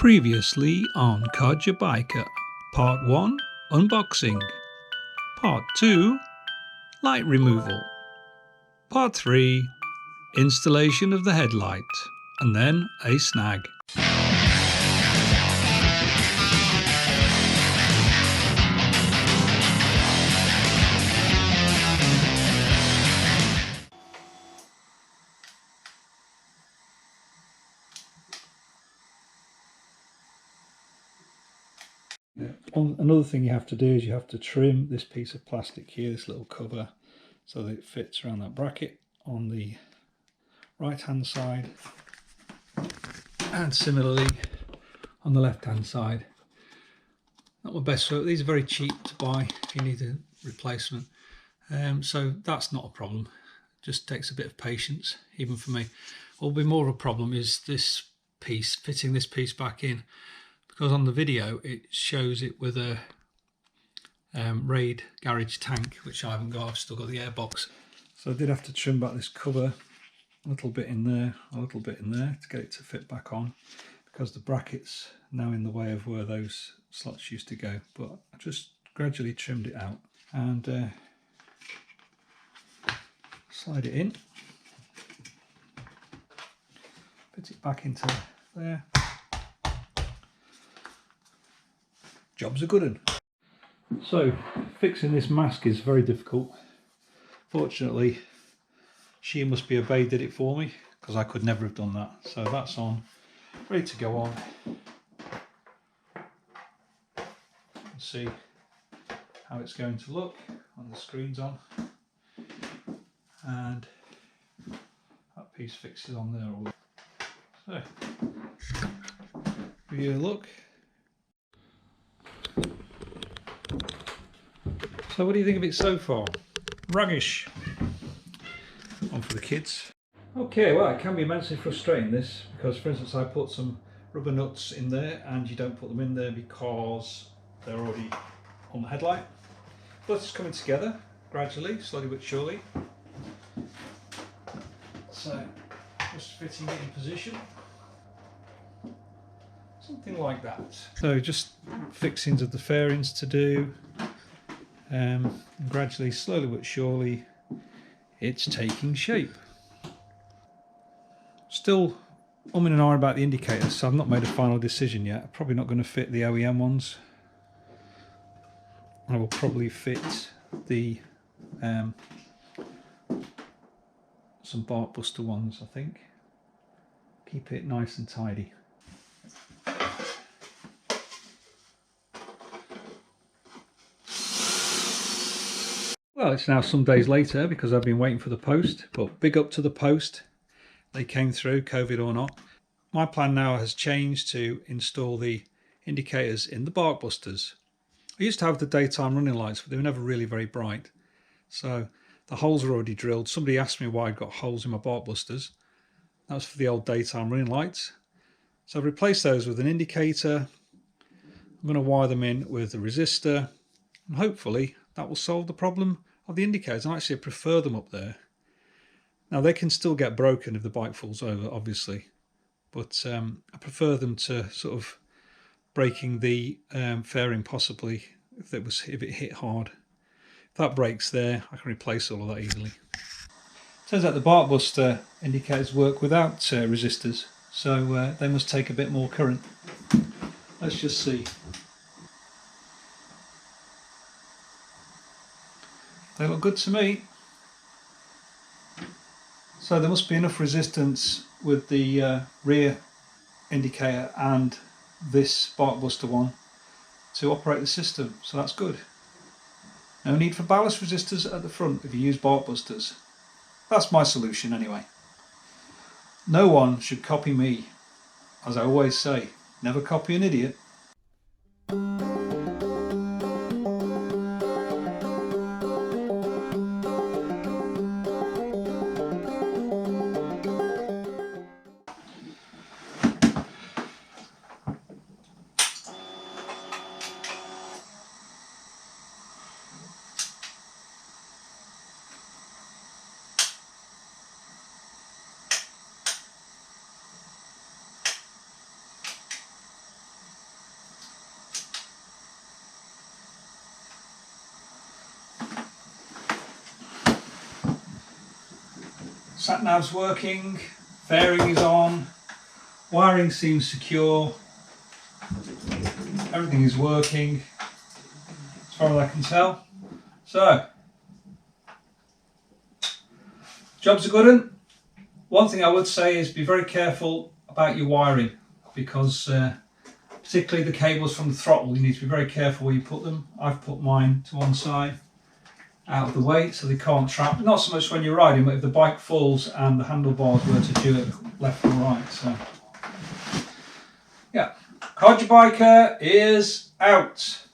Previously on Codger Biker, Part 1, Unboxing, Part 2, Light Removal, Part 3, Installation of the headlight, and then a snag. Another thing you have to do is you have to trim this piece of plastic here, this little cover, so that it fits around that bracket on the right hand side, and similarly on the left hand side. Not my best work. These are very cheap to buy if you need a replacement, so that's not a problem. Just takes a bit of patience, even for me. What will be more of a problem is this piece, fitting this piece back in, because on the video it shows it with a Rade garage tank, which I haven't got. I've still got the airbox, so I did have to trim back this cover a little bit in there, a little bit in there, to get it to fit back on, because the bracket's now in the way of where those slots used to go. But I just gradually trimmed it out and slide it in, put it back into there. Job's a good one. So fixing this mask is very difficult. Fortunately, she must be obeyed did it for me, because I could never have done that. So that's on, ready to go on. Let's see how it's going to look when the screen's on, and that piece fixes on there. So give you a look. So what do you think of it so far? Ruggish. On for the kids. Okay, well, it can be immensely frustrating this, because for instance I put some rubber nuts in there and you don't put them in there because they're already on the headlight. But it's coming together gradually, slowly but surely. So just fitting it in position. Something like that. So just fixings of the fairings to do. Gradually, slowly but surely, it's taking shape. Still umming and ahhing about the indicators, so I've not made a final decision yet. I'm probably not going to fit the OEM ones. I will probably fit the some bark buster ones, I think. Keep it nice and tidy. Well, it's now some days later because I've been waiting for the post, but big up to the post. They came through, COVID or not. My plan now has changed to install the indicators in the bark busters. I used to have the daytime running lights, but they were never really very bright. So the holes are already drilled. Somebody asked me why I'd got holes in my bark busters. That was for the old daytime running lights. So I've replaced those with an indicator. I'm going to wire them in with a resistor, and hopefully that will solve the problem of the indicators. And actually I prefer them up there. Now they can still get broken if the bike falls over, obviously, but I prefer them to sort of breaking the fairing possibly if it hit hard. If that breaks there, I can replace all of that easily. Turns out the bark buster indicators work without resistors, so they must take a bit more current. Let's just see. They look good to me. So there must be enough resistance with the rear indicator and this bark buster one to operate the system, so that's good. No need for ballast resistors at the front if you use bark busters. That's my solution anyway. No one should copy me. As I always say, never copy an idiot. Sat nav's working, fairing is on, wiring seems secure, everything is working as far as I can tell. So, job's a good one. One thing I would say is be very careful about your wiring, because particularly the cables from the throttle, you need to be very careful where you put them. I've put mine to one side, out of the way, so they can't trap. Not so much when you're riding, but if the bike falls and the handlebars were to jerk left or right. So, yeah, Codger Biker is out.